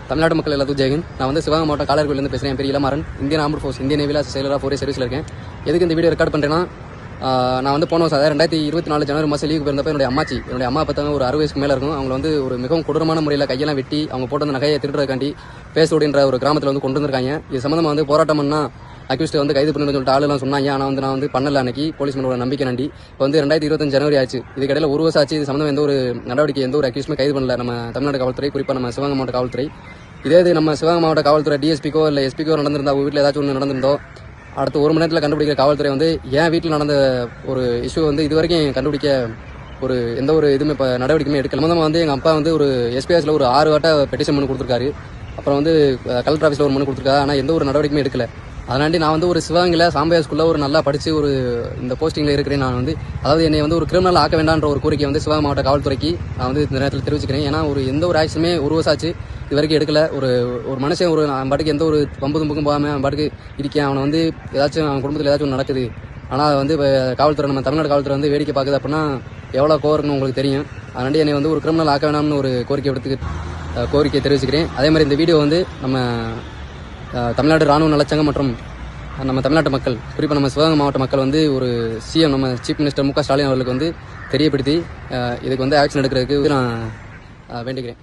தமிழ்நாடு மக்கள் எல்லாத்துக்கும் ஜெயகன். நான் வந்து சிவகங்கை மாவட்டம் காலர்கோயிலேருந்து பேசுகிறேன். என் பேர் Ilamaran. Indian armed force Indian நேவியில் செயலராக 4 இயர் சர்வீஸில் இருக்கேன். எதுக்கு இந்த வீடியோ ரெக்கார்ட் பண்ணுறேன்னா, நான் வந்து போன வருஷம் 2024 ஜனவரி மாதம் லீவுக்கு போயிருந்தப்போ என்னுடைய அம்மா பார்த்தாங்க. ஒரு 60 வயசுக்கு மேலே இருக்கும். அவங்க வந்து ஒரு மிகவும் கொடூரமான முறையில் கையெல்லாம் வெட்டி அவங்க போட்டு அந்த நகையை திருடுறதுக்காண்டி பேசோடின்ற ஒரு கிராமத்தில் வந்து கொண்டு வந்திருக்காங்க. இது சம்மந்தமாக வந்து போராட்டம் பண்ணால் அக்யூஸ்ட்டை வந்து கைது பண்ணணும்னு சொல்லிட்டு ஆளுலாம் சொன்னாங்க. ஆனால் வந்து நான் வந்து பண்ணல. அன்னைக்கு போலீஸ் மேலோட நம்பிக்கை நண்டி இப்போ வந்து 2025 ஜனவரி ஆச்சு. இதுக்கடையில் ஒரு வருஷம் ஆச்சு. இது சம்மந்தம் எந்த ஒரு நடவடிக்கை எந்த ஒரு அக்யூஸ்மே கைது பண்ணல நம்ம தமிழ்நாடு காவல்துறை, குறிப்பாக நம்ம சிவகங்கை மாவட்ட காவல்துறை. இதே இது நம்ம சிவகங்கை மாவட்ட காவல்துறை டிஎஸ்பிக்கோ இல்லை எஸ்பிக்கோ நடந்திருந்தா, அவங்க வீட்டில் ஏதாச்சும் ஒன்று நடந்திருந்தோ அடுத்த 1 மணி நேரத்தில் கண்டுபிடிக்கிற காவல்துறை வந்து என் வீட்டில் நடந்த ஒரு இஷ்யூ வந்து இது வரைக்கும் கண்டுபிடிக்க ஒரு எந்த ஒரு இதுவுமே இப்போ நடவடிக்கையுமே எடுக்கல. சம்மந்தமாக வந்து எங்கள் அப்பா வந்து ஒரு எஸ்பிஎஸ்ல ஒரு 6 வாட்ட பெட்டிஷன் மனு கொடுத்துருக்காரு. அப்புறம் வந்து கலெக்டர் ஆஃபீஸில் ஒரு மனு கொடுத்துருக்காரு. ஆனால் எந்த ஒரு நடவடிக்கையுமே எடுக்கல. அதனாண்டி நான் வந்து ஒரு சிவகங்கையில் சாம்பையா ஸ்கூலில் ஒரு நல்லா படித்து ஒரு இந்த போஸ்டிங்கில் இருக்கிறேன். நான் வந்து அதாவது என்னை வந்து ஒரு கிரிமினல் ஆக்க வேண்டான்ற ஒரு கோரிக்கை வந்து சிவகங்கை மாவட்ட காவல்துறைக்கு நான் வந்து இந்த நேரத்தில் தெரிவிச்சுக்கிறேன். ஏன்னா ஒரு எந்த ஒரு ஆக்ஷனுமே 1 வருஷம் ஆச்சு இது வரைக்கும் எடுக்கல. ஒரு மனுஷன் ஒரு பாட்டுக்கு எந்த ஒரு பம்பு தும்புக்கும் போகாமல் அவன் பாட்டுக்கு இருக்கேன். அவனை வந்து ஏதாச்சும் அவன் குடும்பத்தில் ஏதாச்சும் நடக்குது. ஆனால் வந்து இப்போ காவல்துறை, நம்ம தமிழ்நாடு காவல்துறை வந்து வேடிக்கை பார்க்குது அப்படின்னா எவ்வளோ கோவம் இருக்குன்னு உங்களுக்கு தெரியும். அதனாண்டி என்னை வந்து ஒரு கிரிமினல் ஆக்க வேண்டாம்னு ஒரு கோரிக்கை தெரிவிச்சுக்கிறேன். அதே மாதிரி இந்த வீடியோ வந்து நம்ம தமிழ்நாடு இராணுவ நலச்சங்கம் மற்றும் நம்ம தமிழ்நாட்டு மக்கள், குறிப்பாக நம்ம சிவகங்கை மாவட்ட மக்கள் வந்து ஒரு சிஎம் நம்ம சீஃப் மினிஸ்டர் மு.க. ஸ்டாலின் அவர்களுக்கு வந்து தெரியப்படுத்தி இதுக்கு வந்து ஆக்ஷன் எடுக்கிறதுக்கு நான் வேண்டிக்கிறேன்.